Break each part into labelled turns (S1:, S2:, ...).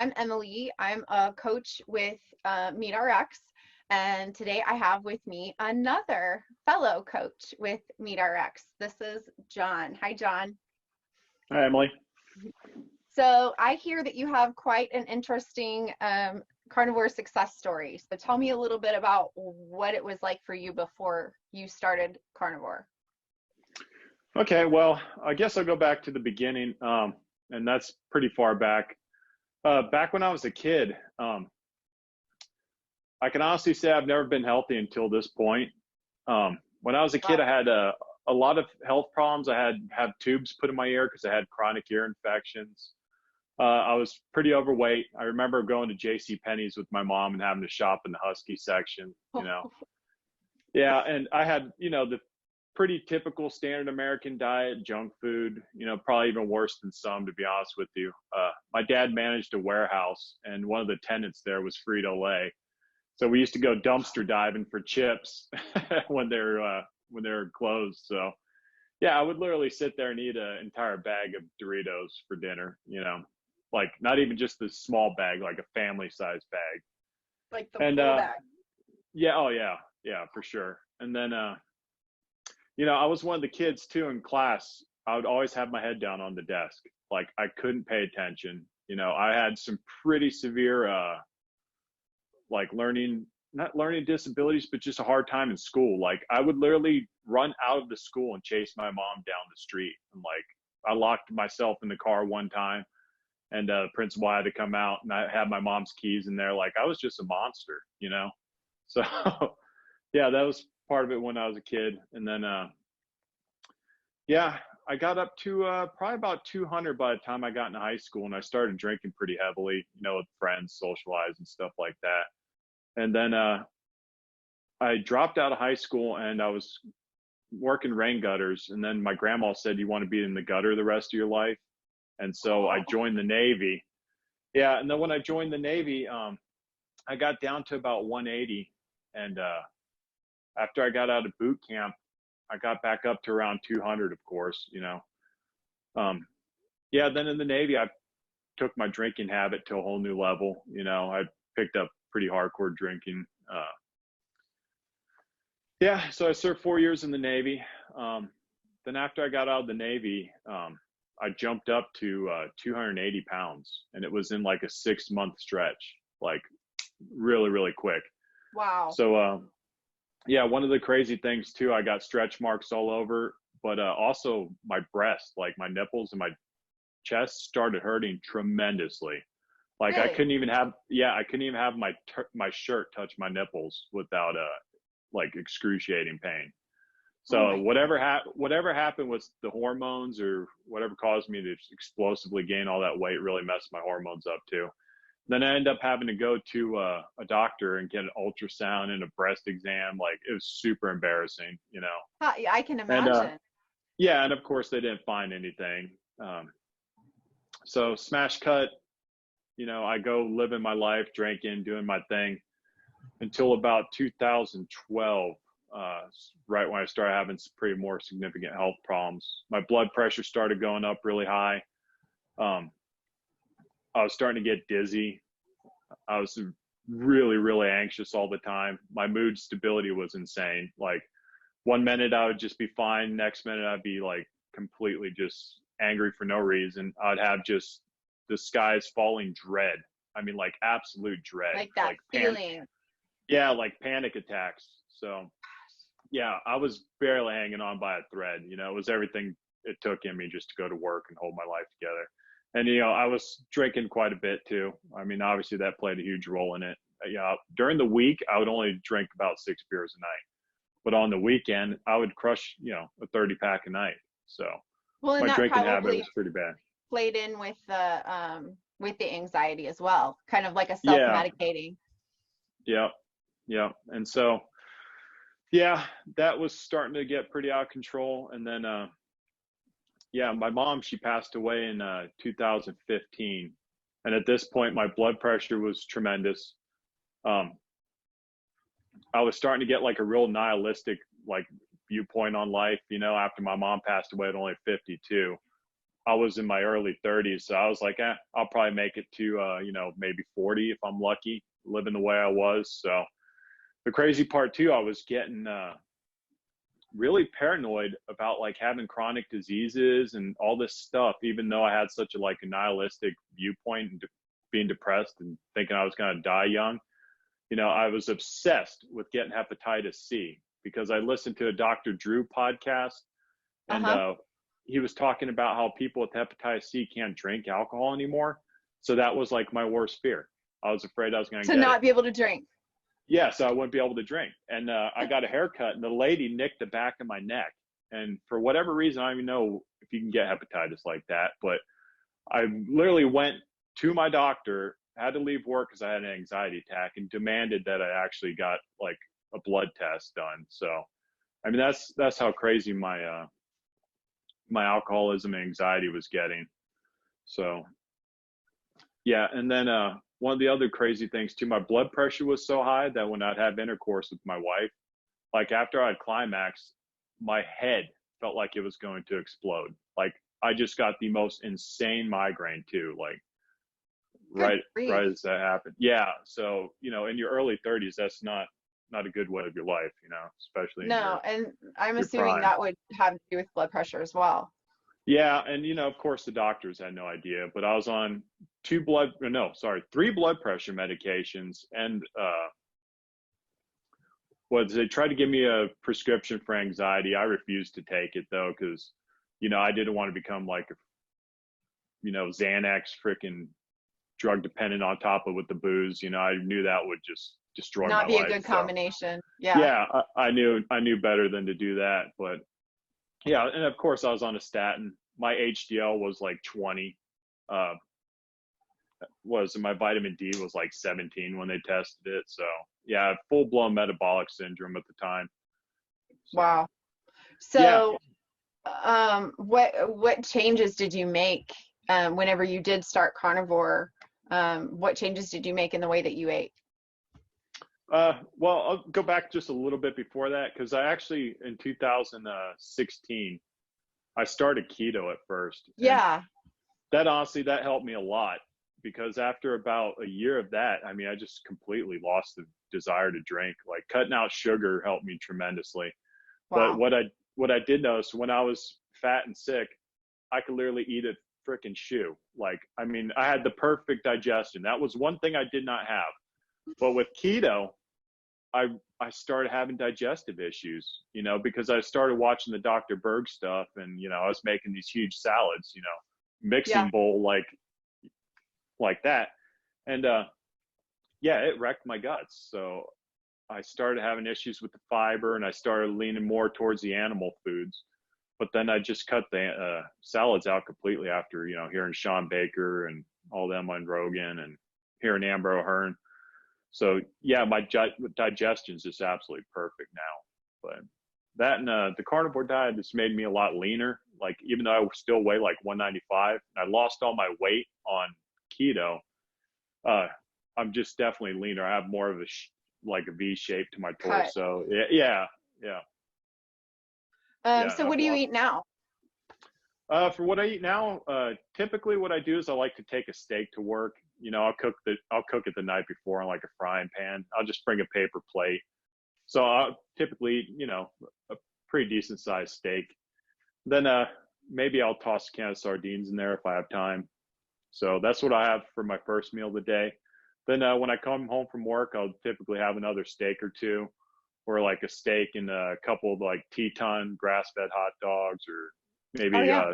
S1: I'm Emily. I'm a coach with MeetRx, and today I have with me another fellow coach with MeetRx. This is Jon. Hi, Jon.
S2: Hi, Emily.
S1: So I hear that you have quite an interesting carnivore success story. So tell me a little bit about what it was like for you before you started carnivore.
S2: Okay, well, I guess I'll go back to the beginning, and that's pretty far back. Back when I was a kid, I can honestly say I've never been healthy until this point. When I was a kid,
S1: Wow.
S2: I had a lot of health problems. I had have tubes put in my ear because I had chronic ear infections. I was pretty overweight. I remember going to J.C. Penney's with my mom and having to shop in the Husky section, you know. Yeah, and I had, the pretty typical standard American diet, junk food, probably even worse than some, to be honest with you. My dad managed a warehouse, and one of the tenants there was Frito-Lay. So we used to go dumpster diving for chips when they're closed. So yeah, I would literally sit there and eat an entire bag of Doritos for dinner, like not even just the small bag, like a family size bag.
S1: Like the
S2: And
S1: full bag.
S2: yeah, oh yeah, for sure. And then I was one of the kids too in class. I would always have my head down on the desk. Like I couldn't pay attention. I had some pretty severe like not learning disabilities, but just a hard time in school. Like I would literally run out of the school and chase my mom down the street. And like I locked myself in the car one time, and the principal had to come out, and I had my mom's keys in there. Like I was just a monster. So yeah, that was part of it when I was a kid. And then yeah, I got up to probably about 200 by the time I got into high school, and I started drinking pretty heavily, with friends, socialize and stuff like that. And then I dropped out of high school, and I was working rain gutters. And then my grandma said, "You want to be in the gutter the rest of your life?" And so I
S1: Oh,
S2: joined the Navy. Yeah, and then when I joined the Navy, I got down to about 180. And after I got out of boot camp, I got back up to around 200, of course. Um, yeah, then in the Navy, I took my drinking habit to a whole new level. I picked up pretty hardcore drinking. Yeah, so I served 4 years in the Navy. Then after I got out of the Navy, I jumped up to 280 pounds, and it was in like a 6 month stretch, like really, really quick.
S1: wow.
S2: So yeah, one of the crazy things too, I got stretch marks all over, but also my breast, like my nipples and my chest started hurting tremendously. Like
S1: Really?
S2: I couldn't even have my shirt touch my nipples without like excruciating pain.
S1: Oh
S2: So
S1: my
S2: whatever happened with the hormones or whatever caused me to explosively gain all that weight really messed my hormones up too. Then I ended up having to go to a doctor and get an ultrasound and a breast exam. Like it was super embarrassing.
S1: I can
S2: And
S1: imagine.
S2: yeah, and of course they didn't find anything. So smash cut, I go living my life, drinking, doing my thing until about 2012, right when I started having some pretty more significant health problems. My blood pressure started going up really high. Um, I was starting to get dizzy. I was really, really anxious all the time. My mood stability was insane. Like one minute I would just be fine. Next minute I'd be like completely just angry for no reason. I'd have just the skies falling dread. I mean, like absolute dread,
S1: Like that
S2: like
S1: feeling.
S2: yeah, like panic attacks. So yeah, I was barely hanging on by a thread. It was everything it took in me just to go to work and hold my life together. And I was drinking quite a bit too. I mean, obviously that played a huge role in it. During the week, I would only drink about 6 beers a night, but on the weekend, I would crush a 30 pack a night. So
S1: Well, and
S2: my
S1: that
S2: drinking habit
S1: probably
S2: was pretty bad.
S1: played in with the anxiety as well, kind of like a
S2: Yeah,
S1: self-medicating.
S2: yeah, yeah. And so yeah, that was starting to get pretty out of control. And then yeah, my mom, she passed away in 2015. And at this point, my blood pressure was tremendous. Um, I was starting to get like a real nihilistic like viewpoint on life, after my mom passed away at only 52. I was in my early 30s. So I was like, I'll probably make it to, maybe 40 if I'm lucky, living the way I was. So the crazy part too, I was getting really paranoid about like having chronic diseases and all this stuff, even though I had such a like a nihilistic viewpoint and being depressed and thinking I was going to die young. I was obsessed with getting hepatitis C because I listened to a Dr. Drew podcast, and
S1: Uh-huh.
S2: he was talking about how people with hepatitis C can't drink alcohol anymore. So that was like my worst fear. I was afraid I was going to
S1: To
S2: get it.
S1: not be able to drink.
S2: Yeah, so I wouldn't be able to drink. And I got a haircut, and the lady nicked the back of my neck. And for whatever reason, I don't even know if you can get hepatitis like that, but I literally went to my doctor, had to leave work because I had an anxiety attack, and demanded that I actually got like a blood test done. So, I mean, that's how crazy my alcoholism and anxiety was getting. So, yeah, and then one of the other crazy things too, my blood pressure was so high that when I'd have intercourse with my wife, like after I'd climax, my head felt like it was going to explode. Like I just got the most insane migraine too, like
S1: Good
S2: right
S1: grief.
S2: as that happened. Yeah. So, in your early 30s, that's not a good way of your life, especially in
S1: No, and I'm
S2: your
S1: assuming
S2: prime.
S1: that would have to do with blood pressure as well.
S2: Yeah, and of course the doctors had no idea, but I was on three blood pressure medications, and they tried to give me a prescription for anxiety. I refused to take it though, because I didn't want to become like Xanax freaking drug dependent on top of with the booze. I knew that would just destroy my
S1: Not be a
S2: life.
S1: good
S2: So
S1: combination. Yeah.
S2: yeah, I knew better than to do that. But yeah, and of course I was on a statin. My HDL was like 20. Uh, my vitamin D was like 17 when they tested it. So yeah, full blown metabolic syndrome at the time. So
S1: Wow.
S2: yeah,
S1: So, what changes did you make whenever you did start carnivore? What changes did you make in the way that you ate?
S2: well, I'll go back just a little bit before that because I actually in 2016 I started keto at first, and
S1: Yeah.
S2: that honestly that helped me a lot because after about a year of that, I mean, I just completely lost the desire to drink. Like cutting out sugar helped me tremendously. But
S1: Wow.
S2: what I did notice when I was fat and sick, I could literally eat a freaking shoe. Like, I mean, I had the perfect digestion. That was one thing I did not have. But with keto, I I started having digestive issues, because I started watching the Dr. Berg stuff, and I was making these huge salads,
S1: Yeah.
S2: mixing bowl like that, and yeah, it wrecked my guts. So I started having issues with the fiber, and I started leaning more towards the animal foods. But then I just cut the salads out completely after hearing Sean Baker and all them on Rogan and hearing Amber O'Hearn. So yeah, my digestion's just absolutely perfect now. But that and the carnivore diet has made me a lot leaner. Like even though I still weigh like 195, I lost all my weight on keto. Uh, I'm just definitely leaner. I have more of like a V shape to my
S1: Cut.
S2: torso. Yeah, yeah, yeah, yeah.
S1: So what
S2: I've
S1: do you
S2: lost.
S1: eat now?
S2: For what I eat now, typically what I do is I like to take a steak to work. I'll cook it the night before in like a frying pan. I'll just bring a paper plate. So I'll typically eat, a pretty decent sized steak. Then maybe I'll toss a can of sardines in there if I have time. So that's what I have for my first meal of the day. Then when I come home from work, I'll typically have another steak or two, or like a steak and a couple of like Teton grass-fed hot dogs, or
S1: Oh
S2: maybe
S1: yeah.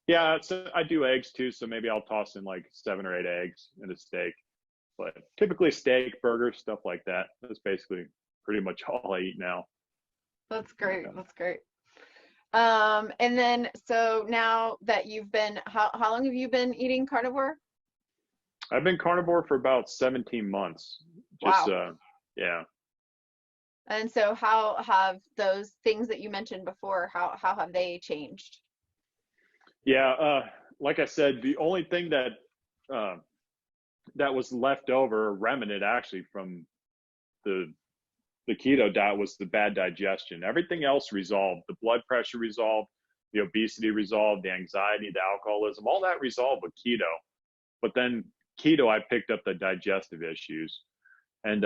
S2: yeah, so I do eggs too, so maybe I'll toss in like 7 or 8 eggs in a steak. But typically steak, burger, stuff like that. That's basically pretty much all I eat now.
S1: That's great.
S2: Yeah.
S1: That's great. And then so now that you've been, how long have you been eating carnivore?
S2: I've been carnivore for about 17 months. Just
S1: Wow.
S2: yeah.
S1: And so how have those things that you mentioned before, how have they changed?
S2: Yeah, like I said, the only thing uh that was left over, remnant actually from the the keto diet was the bad digestion. Everything else resolved. The blood pressure resolved. The obesity resolved, the anxiety, the alcoholism, all that resolved with keto. But then keto, I picked up the digestive issues. And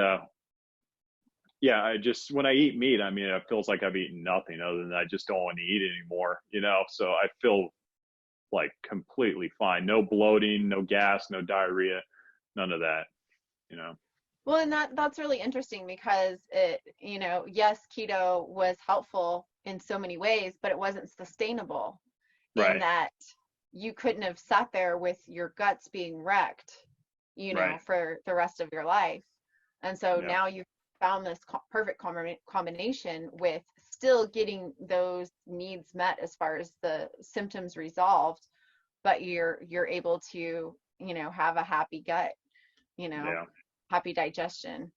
S2: yeah, I just, when I eat meat, I mean, it feels like I've eaten nothing other than I just don't want to eat anymore, So I feel like completely fine. No bloating, no gas, no diarrhea, none of that.
S1: Well, and that's really interesting because yes, keto was helpful in so many ways, but it wasn't sustainable in
S2: Right,
S1: that you couldn't have sat there with your guts being wrecked,
S2: right.
S1: for the rest of your life. And so
S2: Yeah,
S1: now you've found this perfect combination with still getting those needs met as far as the symptoms resolved, but you're able to, have a happy gut, you know,
S2: yeah.
S1: happy digestion.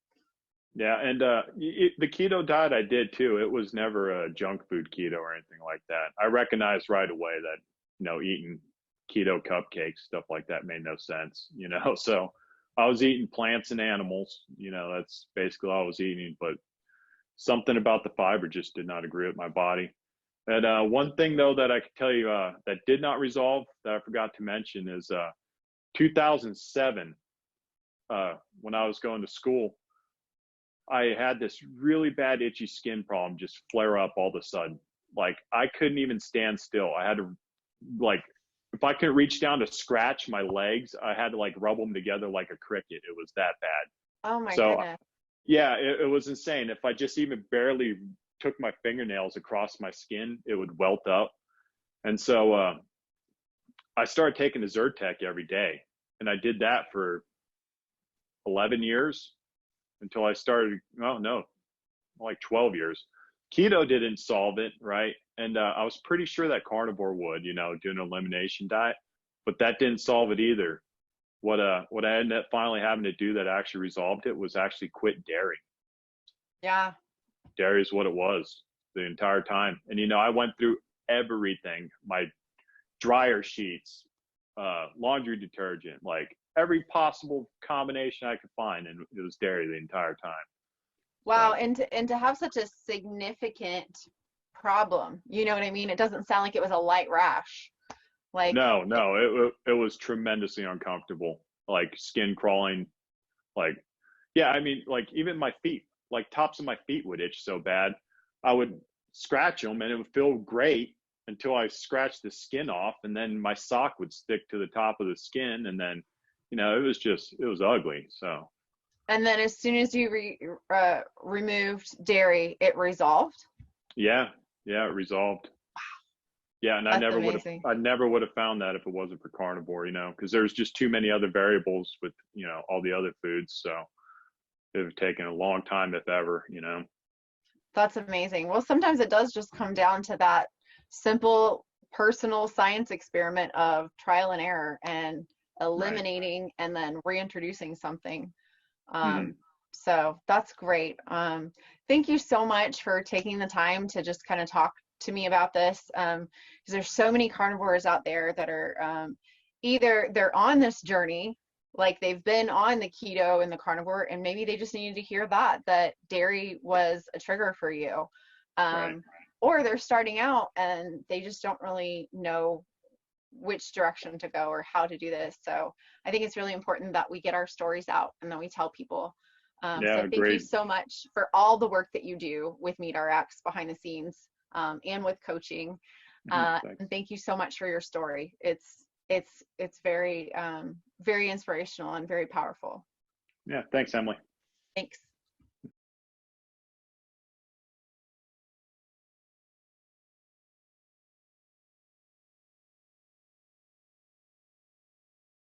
S2: Yeah, and the keto diet I did too. It was never a junk food keto or anything like that. I recognized right away that eating keto cupcakes, stuff like that, made no sense. So I was eating plants and animals. That's basically all I was eating. But something about the fiber just did not agree with my body. And one thing though that I could tell you that did not resolve that I forgot to mention is 2007 when I was going to school. I had this really bad itchy skin problem just flare up all of a sudden. Like I couldn't even stand still. I had to like if I could reach down to scratch my legs, I had to like rub them together like a cricket. It was that bad.
S1: Oh my
S2: So
S1: goodness.
S2: yeah, it was insane. If I just even barely took my fingernails across my skin, it would welt up. And so I started taking the Zyrtec every day, and I did that for 11 years until I started. Oh no, like 12 years. Keto didn't solve it, right? And I was pretty sure that carnivore would, do an elimination diet, but that didn't solve it either. What I ended up finally having to do that actually resolved it was actually quit dairy.
S1: Yeah.
S2: Dairy is what it was the entire time. And I went through everything, my dryer sheets, laundry detergent, like every possible combination I could find, and it was dairy the entire time.
S1: Wow.
S2: So
S1: And to have such a significant problem, you know what I mean? It doesn't sound like it was a light rash. Like,
S2: no, it was tremendously uncomfortable, like skin crawling, like yeah, I mean, like even my feet, like tops of my feet would itch so bad. I would scratch them and it would feel great until I scratched the skin off, and then my sock would stick to the top of the skin, and then it was ugly. So
S1: and then as soon as you removed dairy, it resolved.
S2: yeah, yeah, it resolved. Yeah, and
S1: That's amazing.
S2: I never would have found that if it wasn't for carnivore, because there's just too many other variables with, all the other foods. So it would have taken a long time, if ever.
S1: That's amazing. Well, sometimes it does just come down to that simple personal science experiment of trial and error and
S2: Right.
S1: eliminating and then reintroducing something.
S2: Hmm.
S1: Um, so that's great. Thank you so much for taking the time to just kind of talk to me about this. Because there's so many carnivores out there that are either they're on this journey, like they've been on the keto and the carnivore, and maybe they just needed to hear that dairy was a trigger for you.
S2: Right.
S1: Um, or they're starting out and they just don't really know which direction to go or how to do this. So I think it's really important that we get our stories out and that we tell people. So
S2: Yeah,
S1: thank you
S2: great.
S1: so much for all the work that you do with MeatRx behind the scenes and with coaching.
S2: Thanks.
S1: And thank you so much for your story. It's very very inspirational and very powerful.
S2: Yeah, thanks, Emily.
S1: Thanks.